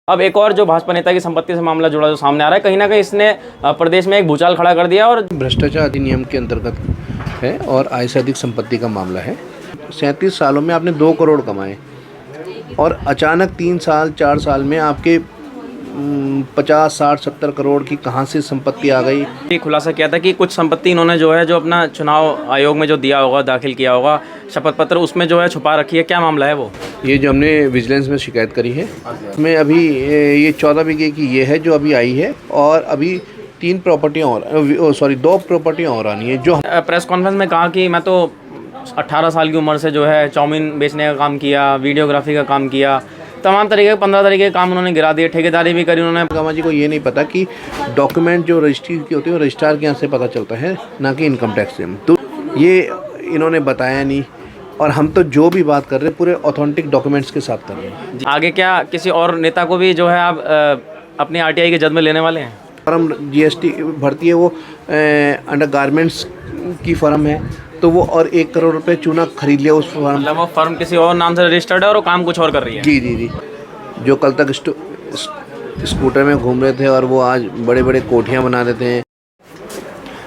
अब एक और जो भाजपा नेता की संपत्ति से मामला जुड़ा जो सामने आ रहा है, कहीं ना कहीं इसने प्रदेश में एक भूचाल खड़ा कर दिया। और भ्रष्टाचार अधिनियम के अंतर्गत है और आय से अधिक संपत्ति का मामला है। 37 सालों में आपने 2 करोड़ कमाए और अचानक 3 साल 4 साल में आपके 50, 60, 70 करोड़ की कहाँ से संपत्ति आ गई। ये खुलासा किया था कि कुछ संपत्ति इन्होंने जो है जो अपना चुनाव आयोग में जो दिया होगा, दाखिल किया होगा शपथ पत्र, उसमें जो है छुपा रखी है। क्या मामला है वो? ये जो हमने विजिलेंस में शिकायत करी है उसमें अभी ये 14 बीघे की ये है जो अभी आई है और अभी 3 प्रॉपर्टियाँ और 2 प्रॉपर्टियाँ और आनी है। जो प्रेस कॉन्फ्रेंस में कहा कि मैं तो 18 साल की उम्र से जो है चाउमीन बेचने का काम किया, वीडियोग्राफी का काम किया, तमाम तरीके 15 तरीके के काम उन्होंने गिरा दिए, ठेकेदारी भी करी उन्होंने। कामा जी को ये नहीं पता कि डॉक्यूमेंट जो रजिस्ट्री की होती है वो रजिस्ट्रार के यहाँ से पता चलता है, ना कि इनकम टैक्स से। तो ये इन्होंने बताया नहीं और हम तो जो भी बात कर रहे हैं पूरे ऑथेंटिक डॉक्यूमेंट्स के साथ कर रहे हैं। आगे क्या किसी और नेता को भी जो है आप अपनी आरटीआई के जद में लेने वाले हैं? फर्म जीएसटी भरती है, वो अंडर गारमेंट्स की फर्म है, तो वो और 1 करोड़ रुपए चूना खरीद लिया उस फर्म। मतलब वो फर्म किसी और नाम से रजिस्टर्ड है और वो काम कुछ और कर रही है। जी जी जी, जो कल तक स्कूटर में घूम रहे थे और वो आज बड़े बड़े कोठियाँ बना देते हैं।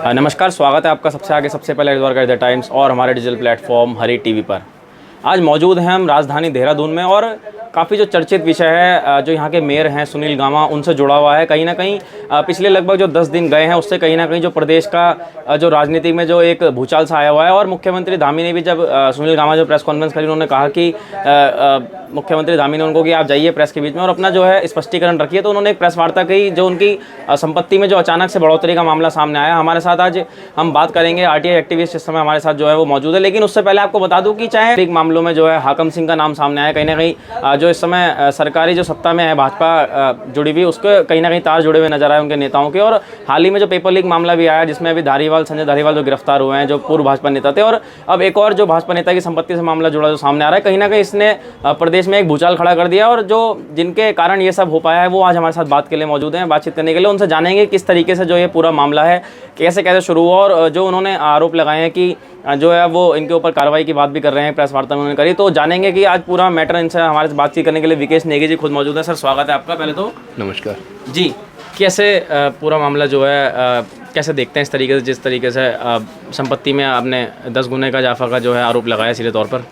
नमस्कार, स्वागत है आपका सबसे आगे सबसे पहले द्वारका द टाइम्स और हमारे डिजिटल प्लेटफॉर्म हरी टीवी पर। आज मौजूद हैं हम राजधानी देहरादून में और काफ़ी जो चर्चित विषय है, जो यहाँ के मेयर हैं सुनील गामा, उनसे जुड़ा हुआ है। कहीं ना कहीं पिछले लगभग जो 10 दिन गए हैं उससे कहीं ना कहीं जो प्रदेश का जो राजनीति में जो एक भूचाल सा आया हुआ है। और मुख्यमंत्री धामी ने भी जब सुनील गामा जो प्रेस कॉन्फ्रेंस करी, उन्होंने कहा कि मुख्यमंत्री धामी ने उनको कि आप जाइए प्रेस के बीच में और अपना जो है स्पष्टीकरण रखिए। तो उन्होंने एक प्रेस वार्ता की जो उनकी संपत्ति में जो अचानक से बढ़ोतरी का मामला सामने आया। हमारे साथ आज हम बात करेंगे, आरटीआई एक्टिविस्ट इस समय हमारे साथ जो है वो मौजूद है। लेकिन उससे पहले आपको बता दूं कि चाहे एक मामलों में जो है हाकम सिंह का नाम सामने आया, कहीं ना कहीं जो इस समय सरकारी जो सत्ता में है भाजपा जुड़ी हुई, उसके कहीं ना कहीं तार जुड़े हुए नजर आए उनके नेताओं के। और हाल ही में जो पेपर लीक मामला भी आया जिसमें अभी संजय धारीवाल जो गिरफ्तार हुए हैं, जो पूर्व भाजपा नेता थे। और अब एक और जो भाजपा नेता की संपत्ति से मामला जुड़ा जो सामने आ रहा है, कहीं ना कहीं इसने प्रदेश में एक भूचाल खड़ा कर दिया। और जो जिनके कारण ये सब हो पाया है वो आज हमारे साथ बात के लिए मौजूद हैं, बातचीत करने के लिए। उनसे जानेंगे किस तरीके से जो ये पूरा मामला है कैसे कैसे शुरू हुआ और जो उन्होंने आरोप लगाए हैं कि जो है वो इनके ऊपर कार्रवाई की बात भी कर रहे हैं, प्रेस वार्ता में उन्होंने करी। तो जानेंगे कि आज पूरा मैटर इनसे हमारे से बातचीत करने के लिए विकेश नेगी जी खुद मौजूद है। सर, स्वागत है आपका। पहले तो नमस्कार जी, कैसे पूरा मामला जो है कैसे देखते हैं इस तरीके से, जिस तरीके से संपत्ति में आपने 10 गुने का इजाफा का जो है आरोप लगाया सीधे तौर पर?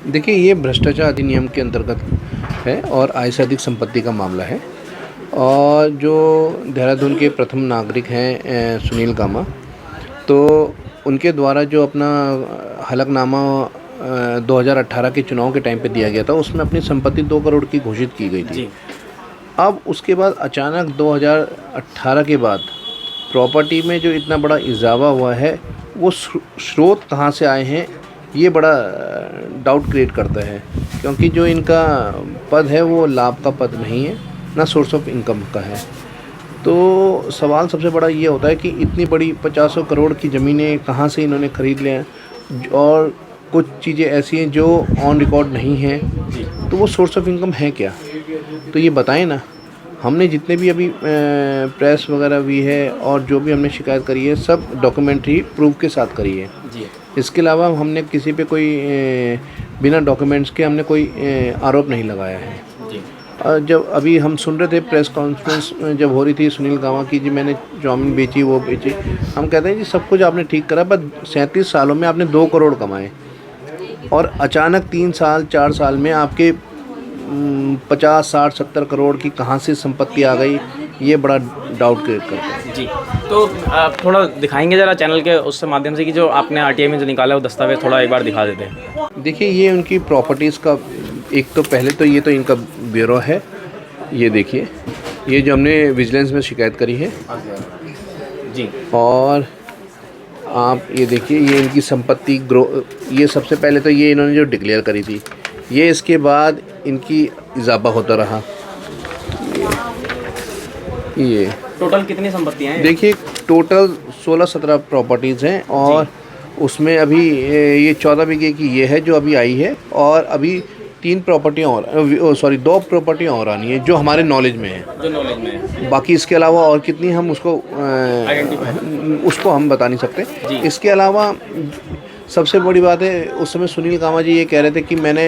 देखिए, ये भ्रष्टाचार अधिनियम के अंतर्गत है और आय से अधिक संपत्ति का मामला है। और जो देहरादून के प्रथम नागरिक हैं सुनील गामा, तो उनके द्वारा जो अपना हलफनामा 2018 के चुनाव के टाइम पे दिया गया था, उसमें अपनी संपत्ति 2 करोड़ की घोषित की गई थी। अब उसके बाद अचानक 2018 के बाद प्रॉपर्टी में जो इतना बड़ा इजाफा हुआ है, वो स्रोत कहाँ से आए हैं, ये बड़ा डाउट क्रिएट करता है। क्योंकि जो इनका पद है वो लाभ का पद नहीं है, ना सोर्स ऑफ इनकम का है। तो सवाल सबसे बड़ा ये होता है कि इतनी बड़ी 50 करोड़ की ज़मीनें कहाँ से इन्होंने ख़रीद लिया, और कुछ चीज़ें ऐसी हैं जो ऑन रिकॉर्ड नहीं हैं, तो वो सोर्स ऑफ इनकम है क्या, तो ये बताएं ना। हमने जितने भी अभी प्रेस वगैरह भी है और जो भी हमने शिकायत करी है, सब डॉक्यूमेंट्री प्रूफ के साथ करी है जी। इसके अलावा हमने किसी पे कोई बिना डॉक्यूमेंट्स के हमने कोई आरोप नहीं लगाया है जी। जब अभी हम सुन रहे थे प्रेस कॉन्फ्रेंस जब हो रही थी सुनील गामा की, जी मैंने चाउमीन बेची, वो बेची, हम कहते हैं जी सब कुछ आपने ठीक करा, पर 37 सालों में आपने 2 करोड़ कमाए और अचानक 3 साल 4 साल में आपके 50, 60, 70 करोड़ की कहाँ से संपत्ति आ गई, ये बड़ा डाउट क्रिएट करता है जी। तो आप थोड़ा दिखाएंगे ज़रा चैनल के उससे माध्यम से कि जो आपने आरटीआई में जो निकाला है वो दस्तावेज थोड़ा एक बार दिखा देते हैं। देखिए, ये उनकी प्रॉपर्टीज़ का एक तो पहले तो ये तो इनका ब्यूरो है, ये देखिए, ये जो हमने विजिलेंस में शिकायत करी है जी। और आप ये देखिए, ये इनकी संपत्ति ये सबसे पहले तो ये इन्होंने जो डिक्लेयर करी थी, ये इसके बाद इनकी इजाफा होता रहा। ये टोटल कितनी संपत्तियाँ हैं? देखिए, टोटल 16-17 प्रॉपर्टीज़ हैं और उसमें अभी ये 14 बीघे की ये है जो अभी आई है और अभी 3 प्रॉपर्टियाँ और 2 प्रॉपर्टियाँ और आनी है जो हमारे नॉलेज में है, जो नॉलेज में है। बाकी इसके अलावा और कितनी हम उसको हम बता नहीं सकते। इसके अलावा सबसे बड़ी बात है, उस समय सुनील गामा जी ये कह रहे थे कि मैंने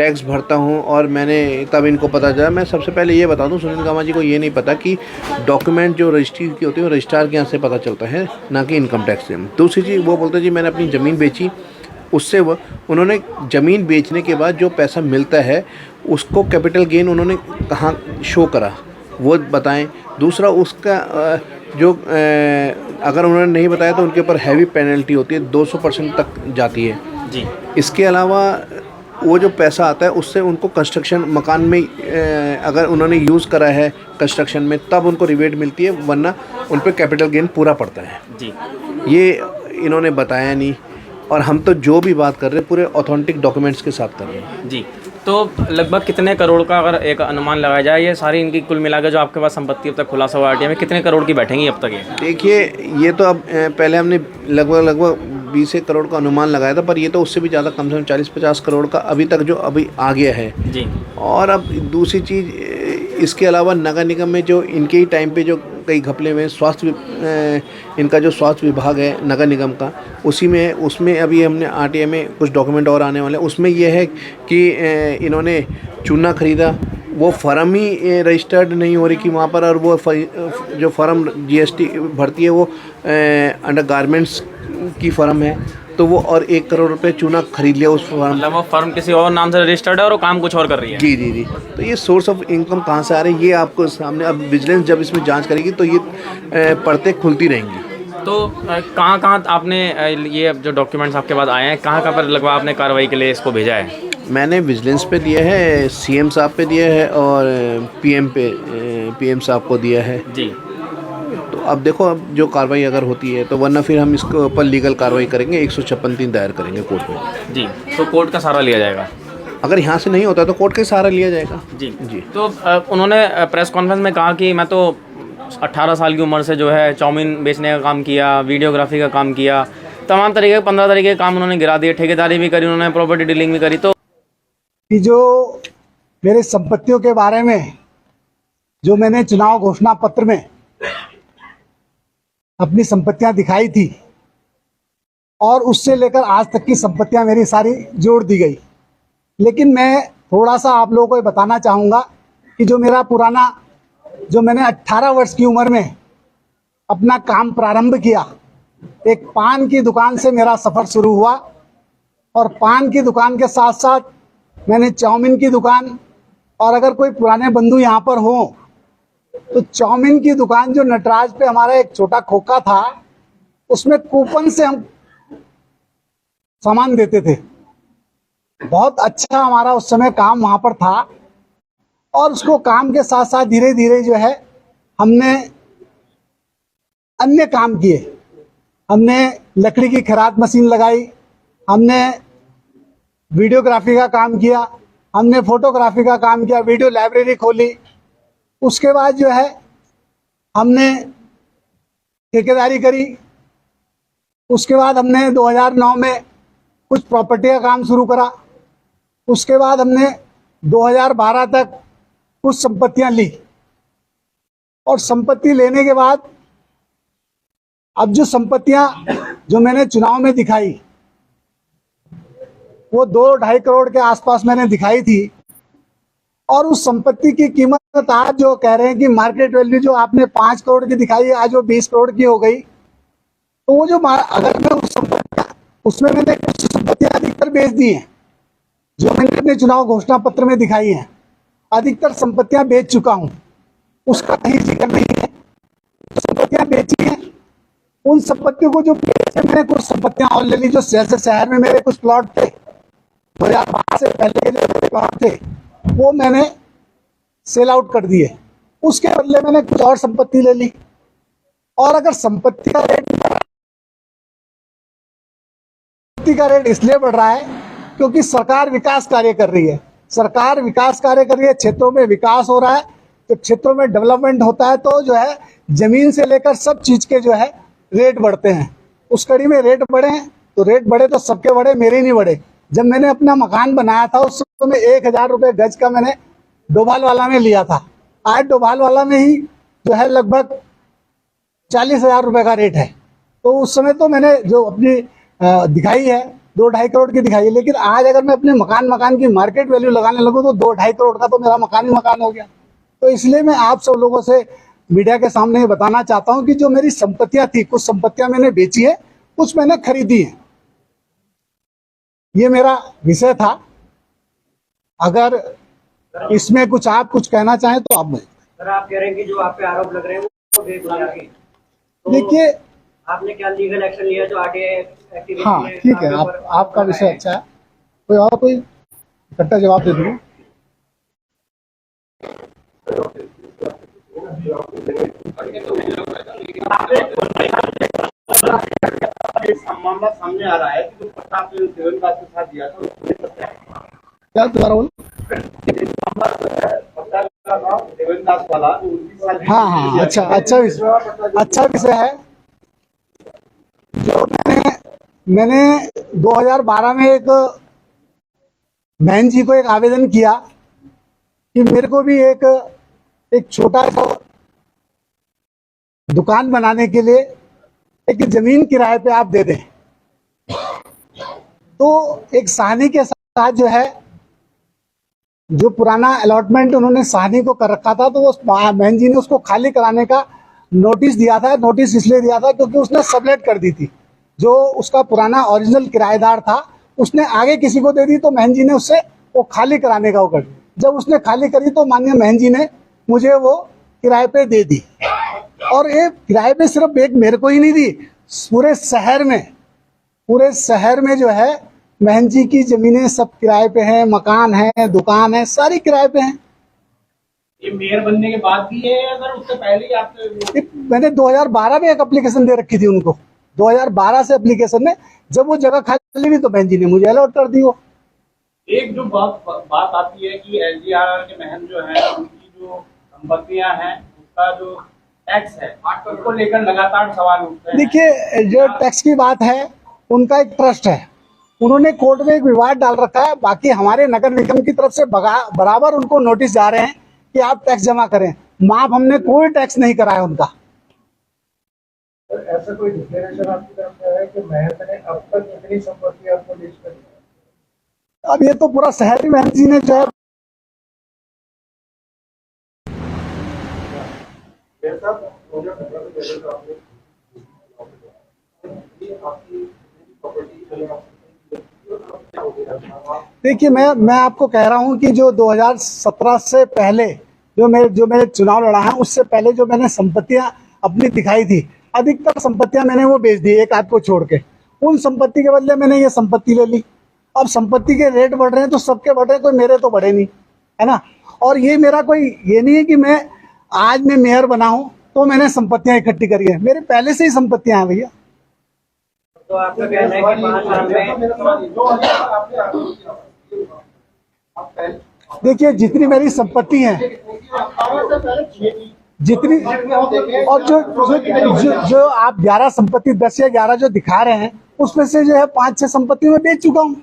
टैक्स भरता हूँ और मैंने तब इनको पता चला। मैं सबसे पहले ये बता दूँ, सुनील कामा जी को ये नहीं पता कि डॉक्यूमेंट जो रजिस्ट्री की होती है वो रजिस्ट्रार के यहाँ से पता चलता है, ना कि इनकम टैक्स से। दूसरी चीज़ वो बोलते हैं जी मैंने अपनी ज़मीन बेची, उससे वो उन्होंने ज़मीन बेचने के बाद जो पैसा मिलता है उसको कैपिटल गेन उन्होंने कहाँ शो करा वो बताएं। दूसरा उसका जो अगर उन्होंने नहीं बताया तो उनके ऊपर हैवी पेनल्टी होती है, 200% तक जाती है जी। इसके अलावा वो जो पैसा आता है उससे उनको कंस्ट्रक्शन मकान में अगर उन्होंने यूज़ करा है कंस्ट्रक्शन में तब उनको रिबेट मिलती है, वरना उन पर कैपिटल गेन पूरा पड़ता है जी। ये इन्होंने बताया नहीं। और हम तो जो भी बात कर रहे हैं पूरे ऑथेंटिक डॉक्यूमेंट्स के साथ कर रहे हैं जी। तो लगभग कितने करोड़ का अगर एक अनुमान लगाया जाए, ये सारी इनकी कुल मिलाकर जो आपके पास संपत्ति अब तक खुलासा हुआ आरटीआई में, कितने करोड़ की बैठेंगी अब तक ये? देखिए ये तो अब पहले हमने लगभग 20 करोड़ का अनुमान लगाया था, पर ये तो उससे भी ज़्यादा, कम से कम 40-50 करोड़ का अभी तक जो अभी आ गया है जी। और अब दूसरी चीज़ इसके अलावा नगर निगम में जो इनके ही टाइम पे जो कई घपले हुए इनका जो स्वास्थ्य विभाग है नगर निगम का, उसी में है। उसमें अभी हमने आरटीआई में कुछ डॉक्यूमेंट और आने वाले हैं। उसमें यह है कि इन्होंने चूना ख़रीदा, वो फर्म ही रजिस्टर्ड नहीं हो रही कि वहाँ पर, और वो जो फर्म जीएसटी भरती है वो अंडर गारमेंट्स की फर्म है, तो वो और 1 करोड़ रुपए चूना खरीद लिया उस फर्म। मतलब वो फर्म किसी और नाम से रजिस्टर्ड है और वो काम कुछ और कर रही है। जी जी जी। तो ये सोर्स ऑफ इनकम कहाँ से आ रही है ये आपको सामने, अब विजिलेंस जब इसमें जांच करेगी तो ये परतें खुलती रहेंगी। तो कहाँ आपने ये जो डॉक्यूमेंट्स आपके पास आए हैं, कहाँ पर लगभग आपने कार्रवाई के लिए इसको भेजा है? मैंने विजिलेंस पे दिया है, सीएम साहब पे दिया है और पीएम साहब को दिया है जी। तो अब देखो अब जो कार्रवाई अगर होती है तो, वरना फिर हम इसके ऊपर लीगल कार्रवाई करेंगे, 156(3) दायर करेंगे कोर्ट में। जी। तो कोर्ट का सहारा लिया जाएगा? अगर यहाँ से नहीं होता तो कोर्ट का सहारा लिया जाएगा। जी जी। तो उन्होंने प्रेस कॉन्फ्रेंस में कहा कि मैं तो 18 साल की उम्र से जो है चाउमीन बेचने का काम किया, वीडियोग्राफी का काम किया, तमाम तरीके के 15 तरीके के काम उन्होंने गिरा दिए, ठेकेदारी भी करी उन्होंने, प्रॉपर्टी डीलिंग भी करी। तो कि जो मेरे संपत्तियों के बारे में जो मैंने चुनाव घोषणा पत्र में अपनी संपत्तियां दिखाई थी और उससे लेकर आज तक की संपत्तियां मेरी सारी जोड़ दी गई। लेकिन मैं थोड़ा सा आप लोगों को ये बताना चाहूँगा कि जो मेरा पुराना, जो मैंने 18 वर्ष की उम्र में अपना काम प्रारंभ किया, एक पान की दुकान से मेरा सफ़र शुरू हुआ और पान की दुकान के साथ साथ मैंने चाउमीन की दुकान, और अगर कोई पुराने बंधु यहाँ पर हों तो चाउमीन की दुकान जो नटराज पे हमारा एक छोटा खोखा था, उसमें कूपन से हम सामान देते थे। बहुत अच्छा हमारा उस समय काम वहाँ पर था और उसको काम के साथ साथ धीरे धीरे जो है हमने अन्य काम किए। हमने लकड़ी की खराद मशीन लगाई, हमने वीडियोग्राफी का काम किया, हमने फोटोग्राफी का काम किया, वीडियो लाइब्रेरी खोली। उसके बाद जो है हमने ठेकेदारी करी। उसके बाद हमने 2009 में कुछ प्रॉपर्टी का काम शुरू करा। उसके बाद हमने 2012 तक कुछ संपत्तियां ली और संपत्ति लेने के बाद अब जो संपत्तियां जो मैंने चुनाव में दिखाई वो 2-2.5 करोड़ के आसपास मैंने दिखाई थी। और उस संपत्ति की कीमत आज जो कह रहे हैं कि मार्केट वैल्यू जो आपने 5 करोड़ की दिखाई है, आज वो 20 करोड़ की हो गई। तो वो जो अगर मैं उस संपत्तियां, उसमें मैंने कुछ संपत्तियां अधिकतर बेच दी हैं जो मैंने अपने चुनाव घोषणा पत्र में दिखाई हैं। अधिकतर संपत्तियां बेच चुका हूं, उसका कहीं जिक्र नहीं है। तो संपत्तियां बेची हैं, उन संपत्तियों को जो बेचे, मैंने कुछ संपत्तियां और ले ली। जो जैसे शहर में मेरे कुछ प्लॉट थे, 2012 से पहले के जो मेरे प्लॉट थे वो मैंने सेल आउट कर दिए। उसके बदले मैंने कुछ और संपत्ति ले ली। और अगर संपत्ति का रेट इसलिए बढ़ रहा है क्योंकि सरकार विकास कार्य कर रही है। सरकार विकास कार्य कर रही है, क्षेत्रों में विकास हो रहा है। तो क्षेत्रों में डेवलपमेंट होता है तो जो है जमीन से लेकर सब चीज के जो है रेट बढ़ते हैं। उस कड़ी में रेट बढ़े हैं तो रेट बढ़े तो सबके बढ़े, मेरे नहीं बढ़े। जब मैंने अपना मकान बनाया था उस समय 1000 रुपये गज का मैंने डोभाल वाला में लिया था। आज डोभाल वाला में ही जो है लगभग 40,000 रुपये का रेट है। तो उस समय तो मैंने जो अपनी दिखाई है 2-2.5 करोड़ की दिखाई है, लेकिन आज अगर मैं अपने मकान की मार्केट वैल्यू लगाने लगूँ तो 2-2.5 करोड़ का तो मेरा मकान ही मकान हो गया। तो इसलिए मैं आप सब लोगों से मीडिया के सामने ये बताना चाहता हूं कि जो मेरी संपत्तियां थी, कुछ संपत्तियां मैंने बेची है, कुछ मैंने खरीदी है। ये मेरा विषय था। अगर इसमें कुछ आप कुछ कहना चाहें तो आप सर, आप कह रहे हैं कि जो आप पे आरोप लग रहे हैं वो बेबुनियाद हैं। तो देखिए, आपने क्या लीगल एक्शन लिया जो आरटीआई एक्टिविटी हाँ ठीक है, आपका विषय अच्छा है। कोई और कोई इकट्ठा जवाब दे दूंगा। मामला सामने आ रहा है कि जो पट्टा आपने देवेंद्र के साथ दिया था क्या दोबारा बोलो? पट्टा का नाम देवेंद्र दास वाला उनके साथ हाँ, अच्छा विषय है। जो मैंने 2012 में एक बहन जी को एक आवेदन किया कि मेरे को भी एक छोटा सा दुकान बनाने के लिए एक जमीन किराए पे आप दे दें। तो एक साहनी के साथ जो है, जो पुराना अलॉटमेंट उन्होंने साहनी को कर रखा था, तो उस बहन जी ने उसको खाली कराने का नोटिस दिया था। नोटिस इसलिए दिया था क्योंकि उसने सबलेट कर दी थी। जो उसका पुराना ओरिजिनल किराएदार था उसने आगे किसी को दे दी, तो बहन जी ने उससे वो खाली कराने का वो कर। जब उसने खाली करी तो माननीय बहन जी ने मुझे वो किराए पे दे दी। और ये किराए पे सिर्फ एक मेरे को ही नहीं दी, पूरे शहर में जो है बहन जी की जमीनें सब किराए पे हैं, मकान है, दुकान है, सारी किराए पे हैं। ये मेयर बनने के बाद भी है या अगर उससे पहले ही आपने? मैंने 2012 में एक एप्लीकेशन दे रखी थी उनको। 2012 से एप्लीकेशन में जब वो जगह खाली हुई तो बहन जी ने मुझे अलॉट कर दी वो। एक जो बात आती है कि एलजीआर के महल जो है उनकी जो संपत्तियां हैं उसका जो टैक्स है उसको लेकर लगातार सवाल उठते हैं। देखिए, जो टैक्स की बात है उनका एक ट्रस्ट है, उन्होंने कोर्ट में एक विवाद डाल रखा है। बाकी हमारे नगर निगम की तरफ से बराबर उनको नोटिस जा रहे हैं कि आप टैक्स जमा करें। माफ, हमने कोई टैक्स नहीं करा है उनका। ऐसा कोई डिक्लेरेशन आपकी तरफ से है कि महल ने अब तक कितनी संपत्ति आपको लीज करी? अब ये तो पूरा शहर ही बहन जी ने जो है देखिए, मैं आपको कह रहा हूं कि जो 2017 से पहले जो मैंने चुनाव लड़ा है, उससे पहले जो मैंने संपत्तियां अपनी दिखाई थी, अधिकतर संपत्तियां मैंने वो बेच दी एक आध को छोड़ के। उन संपत्ति के बदले मैंने ये संपत्ति ले ली। अब संपत्ति के रेट बढ़ रहे हैं तो सबके बढ़ रहे हैं, कोई मेरे तो बढ़े नहीं, है ना। और ये मेरा कोई ये नहीं है कि आज मैं मेयर बना हूं तो मैंने संपत्तियां इकट्ठी करी है, मेरे पहले से ही संपत्तियां हैं भैया। तो आपका कहना है कि 5 साल में देखिए, जितनी मेरी संपत्ति है, जितनी और जो आप 11 संपत्ति 10 या 11 जो दिखा रहे हैं, उसमें से जो है 5-6 संपत्ति में बेच चुका हूँ।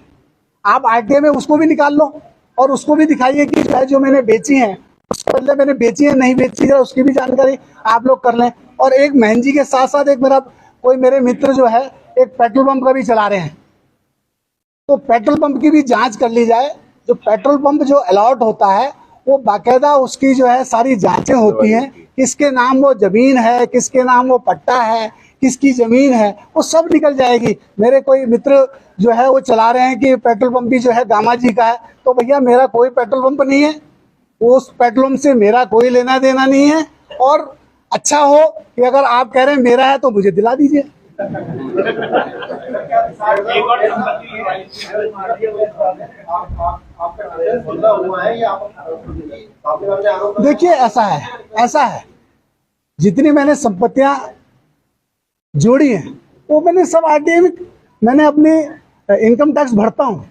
आप आरटीआई में उसको भी निकाल लो और उसको भी दिखाइए कि जो मैंने बेची है, उसके बदले मैंने बेची है नहीं बेची है, उसकी भी जानकारी आप लोग कर लें। और एक बहन जी के साथ साथ एक मेरे मित्र जो है एक पेट्रोल पंप का भी चला रहे हैं, तो पेट्रोल पंप की भी जांच कर ली जाए। जो पेट्रोल पंप जो अलॉट होता है वो बाकायदा उसकी जो है सारी जांचें होती हैं, किसके नाम वो जमीन है, किसके नाम वो पट्टा है, किसकी जमीन है, वो सब निकल जाएगी। मेरे कोई मित्र जो है वो चला रहे हैं कि पेट्रोल पंप भी जो है गामा जी का है, तो भैया मेरा कोई पेट्रोल पंप नहीं है, उस पेट्रोल पंप से मेरा कोई लेना देना नहीं है। और अच्छा हो कि अगर आप कह रहे हैं मेरा है तो मुझे दिला दीजिए। देखिए, ऐसा है जितनी मैंने संपत्तियां जोड़ी हैं वो मैंने सब आरटीआई में, मैंने अपनी इनकम टैक्स भरता हूं,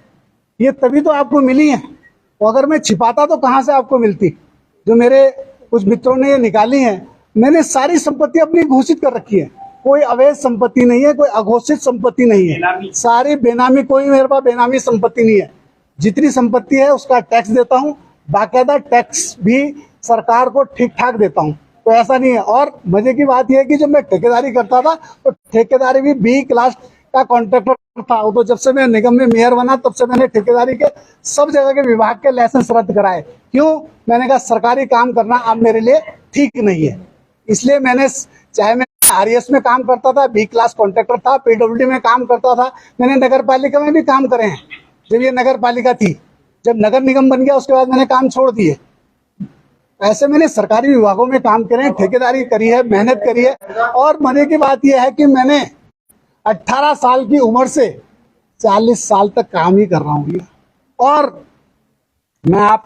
ये तभी तो आपको मिली है। तो अगर मैं छिपाता तो कहां से आपको मिलती। जो मेरे कुछ मित्रों ने ये निकाली है, मैंने सारी संपत्ति अपनी घोषित कर रखी है, कोई अवैध संपत्ति नहीं है, कोई अघोषित संपत्ति नहीं है, सारी बेनामी, कोई मेरे पास बेनामी संपत्ति नहीं है। जितनी संपत्ति है उसका टैक्स देता हूँ, बाकायदा टैक्स भी सरकार को ठीक ठाक देता हूँ, तो ऐसा नहीं है। और मजे की बात यह है कि जब मैं ठेकेदारी करता था तो ठेकेदारी भी B क्लास का कॉन्ट्रैक्टर था। वो तो जब से मैं निगम में मेयर बना तब से मैंने ठेकेदारी के सब जगह के विभाग के लाइसेंस रद्द कराए। क्यों? मैंने कहा सरकारी काम करना अब मेरे लिए ठीक नहीं है। इसलिए मैंने, चाहे मैं आरएस में काम करता था, बी क्लास कॉन्ट्रैक्टर था, पीडब्ल्यूडी में काम करता था, मैंने नगर पालिका में भी काम करे हैं जब ये नगर पालिका थी। जब नगर निगम बन गया उसके बाद मैंने काम छोड़ दिए। ऐसे मैंने सरकारी विभागों में काम करे हैं, ठेकेदारी करी है, मेहनत करी है। और मजे की बात यह है कि मैंने 18 साल की उम्र से 40 साल तक काम ही कर रहा हूँ। और मैं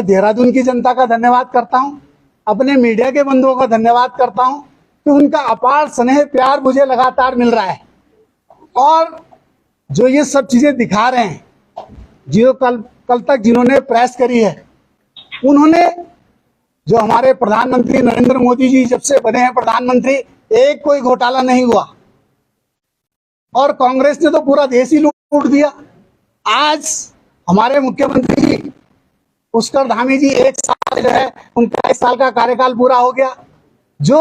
देहरादून की जनता का धन्यवाद करता हूँ, अपने मीडिया के बंधुओं का धन्यवाद करता हूँ कि उनका अपार स्नेह प्यार मुझे लगातार मिल रहा है। और जो ये सब चीजें दिखा रहे हैं, जो कल तक जिन्होंने प्रेस करी है, उन्होंने, जो हमारे प्रधानमंत्री नरेंद्र मोदी जी जब से बने हैं प्रधानमंत्री, एक कोई घोटाला नहीं हुआ। और कांग्रेस ने तो पूरा देश ही लूट दिया। आज हमारे मुख्यमंत्री जी पुष्कर धामी जी 1 साल जो है उनका 1 साल का कार्यकाल पूरा हो गया। जो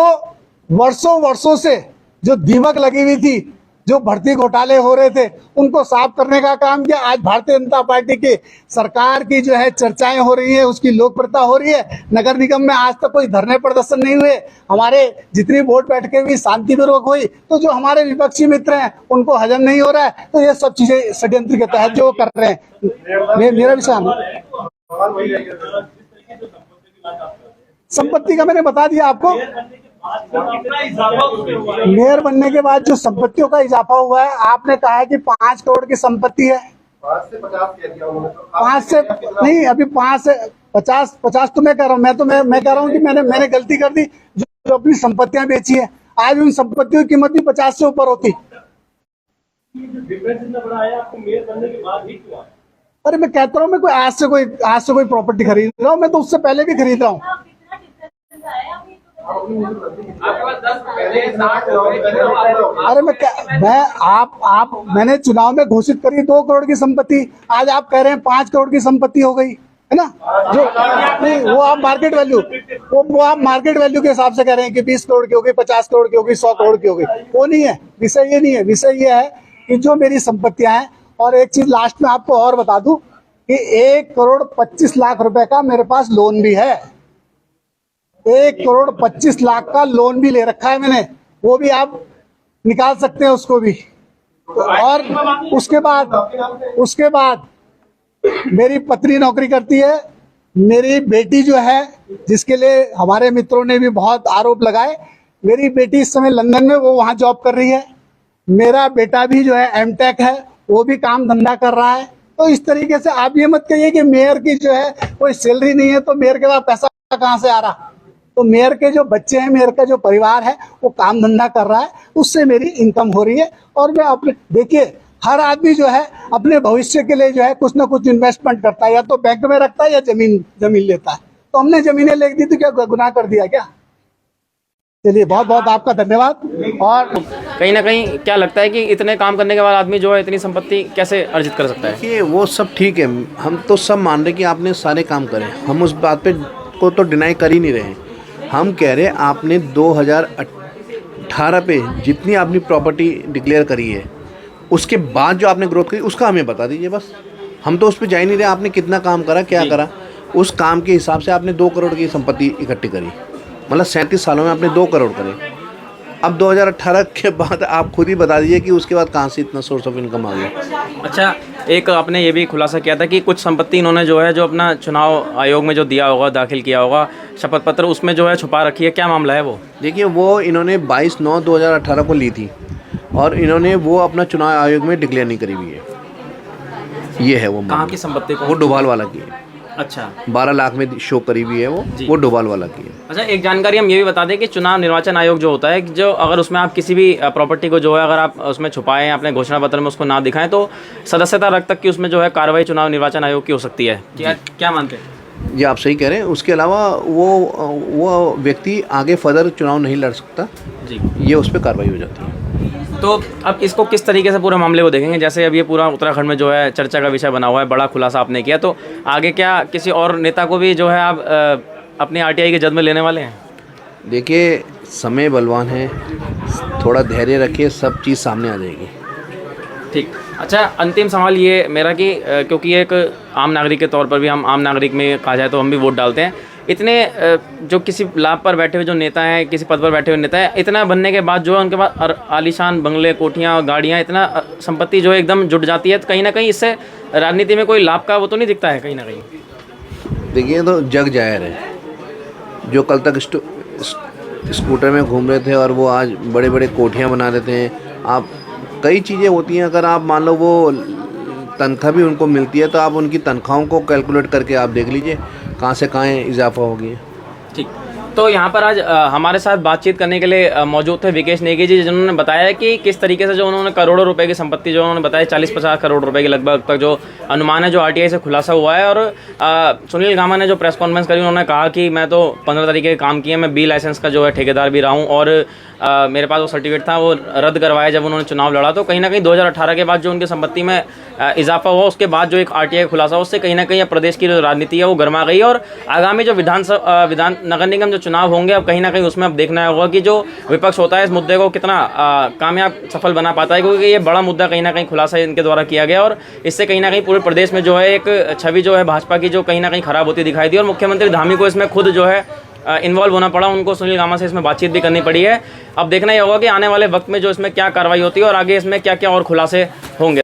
वर्षों से जो दीमक लगी हुई थी, जो भर्ती घोटाले हो रहे थे, उनको साफ करने का काम किया। आज भारतीय जनता पार्टी की सरकार की जो है चर्चाएं हो रही है, उसकी लोकप्रियता हो रही है। नगर निगम में आज तक कोई धरने प्रदर्शन नहीं हुए, हमारे जितनी बोर्ड बैठकें भी शांतिपूर्वक हुई। तो जो हमारे विपक्षी मित्र हैं उनको हजम नहीं हो रहा है, तो ये सब चीजें षड्यंत्र के तहत जो कर रहे हैं। मेरा विषय संपत्ति का मैंने बता दिया आपको। मेयर बनने के बाद जो संपत्तियों का इजाफा हुआ है, आपने कहा है कि 5 करोड़ की संपत्ति है। 5 से 50 कह दिया उन्होंने। 5 से नहीं, अभी 5 से 50 तो मैं कह रहा हूँ। मैं कह रहा हूँ कि मैंने गलती कर दी, जो अपनी संपत्तियां बेची है। आज उन संपत्तियों की कीमत भी 50 से ऊपर होती। अरे मैं कहता हूँ, मैं कोई आज से कोई प्रॉपर्टी खरीद रहा हूँ, मैं तो उससे पहले भी खरीद रहा हूँ। अरे मैंने चुनाव में घोषित करी 2 करोड़ की संपत्ति, आज आप कह रहे हैं 5 करोड़ की संपत्ति हो गई है ना। जो नहीं, वो आप मार्केट वैल्यू, वो आप मार्केट वैल्यू के हिसाब से कह रहे हैं कि 20 करोड़ की हो गई, 50 करोड़ की हो गई, 100 करोड़ की हो गई। वो नहीं है विषय, ये नहीं है विषय। ये है कि जो मेरी संपत्तियां हैं। और एक चीज लास्ट में आपको और बता दूं कि 1 करोड़ 25 लाख रुपए का मेरे पास लोन भी है। 1 करोड़ 25 लाख का लोन भी ले रखा है मैंने, वो भी आप निकाल सकते हैं उसको भी। और उसके बाद मेरी पत्नी नौकरी करती है। मेरी बेटी जो है, जिसके लिए हमारे मित्रों ने भी बहुत आरोप लगाए, मेरी बेटी इस समय लंदन में, वो वहाँ जॉब कर रही है। मेरा बेटा भी जो है एमटेक है, वो भी काम धंधा कर रहा है। तो इस तरीके से आप ये मत कहिए कि मेयर की जो है कोई सैलरी नहीं है, तो मेयर के पास पैसा कहाँ से आ रहा। तो मेयर के जो बच्चे हैं, मेयर का जो परिवार है, वो काम धंधा कर रहा है, उससे मेरी इनकम हो रही है। और मैं अपने, देखिए हर आदमी जो है अपने भविष्य के लिए जो है कुछ ना कुछ इन्वेस्टमेंट करता है, या तो बैंक में रखता है या जमीन लेता है। तो हमने जमीनें ले दी तो क्या गुनाह कर दिया क्या? चलिए, बहुत बहुत आपका धन्यवाद। और कहीं ना कहीं क्या लगता है कि इतने काम करने के बाद आदमी जो है इतनी संपत्ति कैसे अर्जित कर सकता है? देखिए, वो सब ठीक है, हम तो सब मान रहे कि आपने सारे काम करे, हम उस बात पे को तो डिनाई कर ही नहीं रहे। हम कह रहे आपने 2018 पे जितनी आपने प्रॉपर्टी डिक्लेयर करी है, उसके बाद जो आपने ग्रोथ करी उसका हमें बता दीजिए बस। हम तो उस पर जा ही नहीं रहे, आपने कितना काम करा, क्या करा, उस काम के हिसाब से आपने 2 करोड़ की संपत्ति इकट्ठी करी। मतलब 37 सालों में आपने 2 करोड़ करे। अब 2018 के बाद आप खुद ही बता दीजिए कि उसके बाद कहाँ से इतना सोर्स ऑफ इनकम आ गया। अच्छा, एक आपने ये भी खुलासा किया था कि कुछ संपत्ति इन्होंने जो है, जो अपना चुनाव आयोग में जो दिया होगा, दाखिल किया होगा शपथ पत्र, उसमें जो है छुपा रखी है। क्या मामला है वो? देखिए, वो इन्होंने 22/9/2018 को ली थी और इन्होंने वो अपना चुनाव आयोग में डिक्लेयर नहीं करी हुई है। ये है वो कहाँ की संपत्ति को? वो डोभाल वाला की है। अच्छा, 12 लाख में शो करी हुई है वो डोभाल वाला की है। अच्छा, एक जानकारी हम ये भी बता दें कि चुनाव निर्वाचन आयोग जो होता है, जो अगर उसमें आप किसी भी प्रॉपर्टी को जो है, अगर आप उसमें छुपाएं, अपने घोषणा पत्र में उसको ना दिखाएं, तो सदस्यता रख तक की उसमें जो है कार्रवाई चुनाव निर्वाचन आयोग की हो सकती है। क्या मानते हैं? ये आप सही कह रहे हैं। उसके अलावा वो व्यक्ति आगे फर्दर चुनाव नहीं लड़ सकता जी, ये उस पर कार्रवाई हो जाती है। तो अब इसको किस तरीके से पूरे मामले को देखेंगे? जैसे अब ये पूरा उत्तराखंड में जो है चर्चा का विषय बना हुआ है, बड़ा खुलासा आपने किया, तो आगे क्या किसी और नेता को भी जो है आप अपनी आरटीआई के जद में लेने वाले हैं? देखिए, समय बलवान है, थोड़ा धैर्य रखिए, सब चीज़ सामने आ जाएगी। ठीक। अच्छा, अंतिम सवाल ये मेरा कि क्योंकि एक आम नागरिक के तौर पर भी, हम आम नागरिक में कहा जाए तो हम भी वोट डालते हैं, इतने जो किसी लाभ पर बैठे हुए जो नेता हैं, किसी पद पर बैठे हुए नेता हैं, इतना बनने के बाद जो है उनके पास आलीशान बंगले, कोठियाँ, गाड़ियाँ, इतना संपत्ति जो है एकदम जुट जाती है, तो कहीं ना कहीं इससे राजनीति में कोई लाभ का वो तो नहीं दिखता है कहीं ना कहीं। देखिए, तो जग जाहिर है, जो कल तक स्कूटर में घूम रहे थे और वो आज बड़े बड़े कोठियाँ बना देते हैं। आप कई चीज़ें होती हैं, अगर आप मान लो वो तनख्वाह भी उनको मिलती है तो आप उनकी तनख्वाहों को कैलकुलेट करके आप देख लीजिए कहाँ से कहाँ इजाफा हो गया। ठीक। तो यहाँ पर आज हमारे साथ बातचीत करने के लिए मौजूद थे विकेश नेगी जी, जिन्होंने बताया कि किस तरीके से जो उन्होंने करोड़ों रुपए की संपत्ति, जो उन्होंने बताया 40-50 करोड़ रुपए के लगभग तक जो अनुमान है, जो आरटीआई से खुलासा हुआ है। और सुनील गामा ने जो प्रेस कॉन्फ्रेंस करी, उन्होंने कहा कि मैं तो 15 तरीके के काम किए, मैं बी लाइसेंस का जो है ठेकेदार भी रहा हूँ, और मेरे पास वो सर्टिफिकेट था, वो रद्द करवाया जब उन्होंने चुनाव लड़ा। तो कहीं ना कहीं 2018 के बाद जो उनकी संपत्ति में इजाफा हुआ, उसके बाद जो एक आरटीआई खुलासा, उससे कहीं ना कहीं प्रदेश की जो राजनीति है वो गर्मा गई। और आगामी जो नगर निगम जो चुनाव होंगे, अब कहीं ना कहीं उसमें अब देखना होगा कि जो विपक्ष होता है इस मुद्दे को कितना कामयाब सफल बना पाता है, क्योंकि ये बड़ा मुद्दा कहीं ना कहीं खुलासा इनके द्वारा किया गया, और इससे कहीं ना कहीं पूरे प्रदेश में जो है एक छवि जो है भाजपा की जो कहीं ना कहीं खराब होती दिखाई दी। और मुख्यमंत्री धामी को इसमें खुद जो है इन्वॉल्व होना पड़ा, उनको सुनील गामा से इसमें बातचीत भी करनी पड़ी है। अब देखना ही होगा कि आने वाले वक्त में जो इसमें क्या कार्रवाई होती है और आगे इसमें क्या क्या और खुलासे होंगे।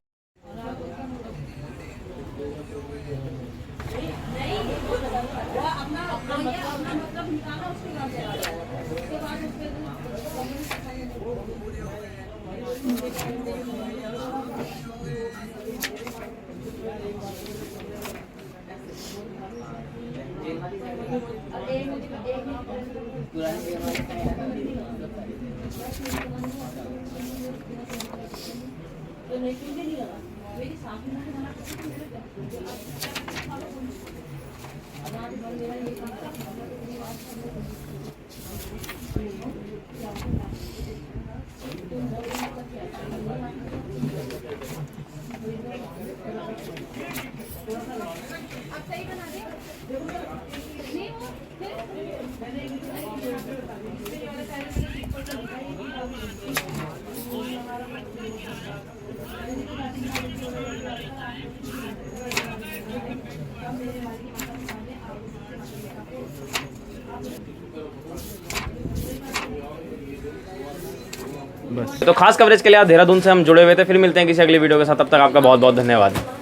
बस तो खास कवरेज के लिए आप देहरादून से हम जुड़े हुए थे। फिर मिलते हैं किसी अगली वीडियो के साथ, तब तक आपका बहुत बहुत धन्यवाद।